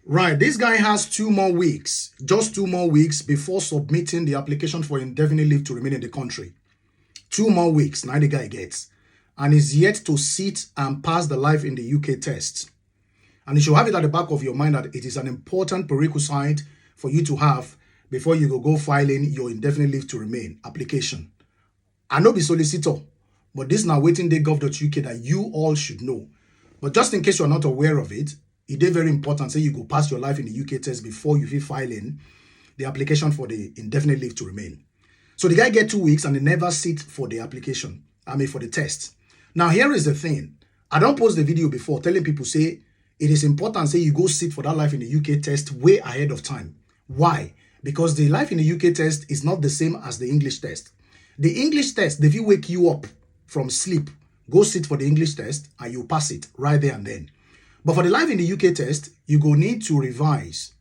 Right, this guy has 2 more weeks, just 2 more weeks before submitting the application for indefinite leave to remain in the country. 2 more weeks, now the guy gets. And is yet to sit and pass the life in the UK test. And you should have it at the back of your mind that it is an important prerequisite for you to have before you go filing your indefinite leave to remain application. I know be solicitor, but this now waiting day gov.uk that you all should know. But just in case you're not aware of it, it is very important. Say you go pass your life in the UK test before you file in the application for the indefinite leave to remain. So the guy get 2 weeks and they never sit for the application. For the test. Now here is the thing. I don't post the video before telling people say it is important say you go sit for that life in the UK test way ahead of time. Why? Because the life in the UK test is not the same as the English test. The English test, if you wake you up from sleep, go sit for the English test and you pass it right there and then. But for the life in the UK test, you go need to revise,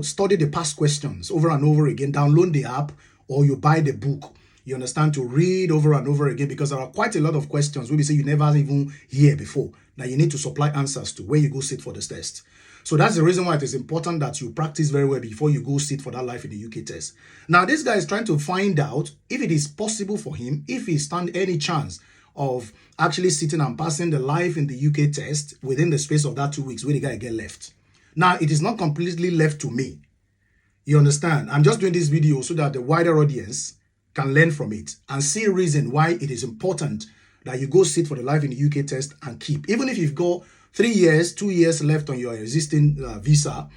study the past questions over and over again, download the app, or you buy the book, you understand, to read over and over again, because there are quite a lot of questions where we say you never even hear before that you need to supply answers to when you go sit for this test. So that's the reason why it is important that you practice very well before you go sit for that life in the UK test. Now, this guy is trying to find out if it is possible for him, if he stands any chance of actually sitting and passing the life in the UK test within the space of that 2 weeks where the guy get left. Now, it is not completely left to me. You understand? I'm just doing this video so that the wider audience can learn from it and see a reason why it is important that you go sit for the life in the UK test and keep. Even if you've got 3 years, 2 years left on your existing visa,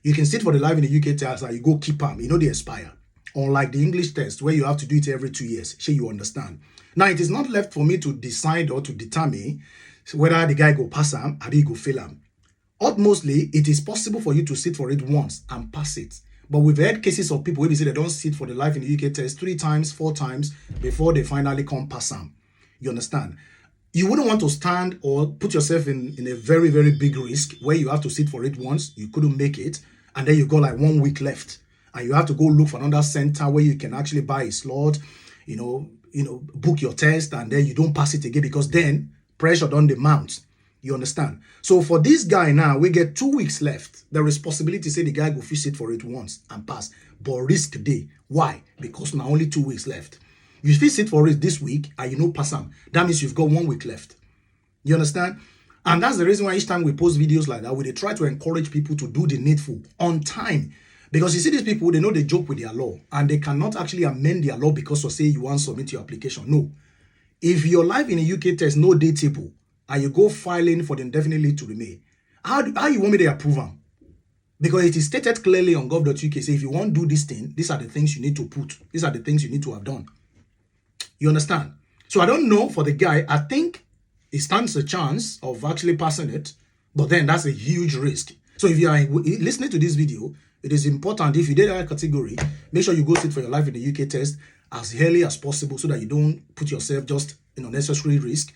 you can sit for the life in the UK test and you go keep them. They expire. Unlike the English test where you have to do it every 2 years. Sure, you understand. Now, it is not left for me to decide or to determine whether the guy go pass him or he go fail him. Utmostly, it is possible for you to sit for it once and pass it. But we've had cases of people where they say they don't sit for the life in the UK test 3 times, 4 times before they finally come pass them. You understand? You wouldn't want to stand or put yourself in a very, very big risk where you have to sit for it once, you couldn't make it, and then you got like 1 week left. And you have to go look for another center where you can actually buy a slot, book your test, and then you don't pass it again because then pressure on the mount. You understand? So for this guy now, we get 2 weeks left. The responsibility say the guy go fish it for it once and pass. But risk day. Why? Because now only 2 weeks left. You fish it for it this week and you know pass them. That means you've got 1 week left. You understand? And that's the reason why each time we post videos like that, we try to encourage people to do the needful on time. Because you see these people, they know they joke with their law and they cannot actually amend their law because of say you want to submit your application. No. If your life in a UK test no dateable and you go filing for the indefinite leave to remain, how you want me to approve them? Because it is stated clearly on gov.uk, say if you want to do this thing, these are the things you need to put. These are the things you need to have done. You understand? So I don't know for the guy. I think it stands a chance of actually passing it, but then that's a huge risk. So if you are listening to this video, it is important, if you did that category, make sure you go sit for your life in the UK test as early as possible so that you don't put yourself just in unnecessary risk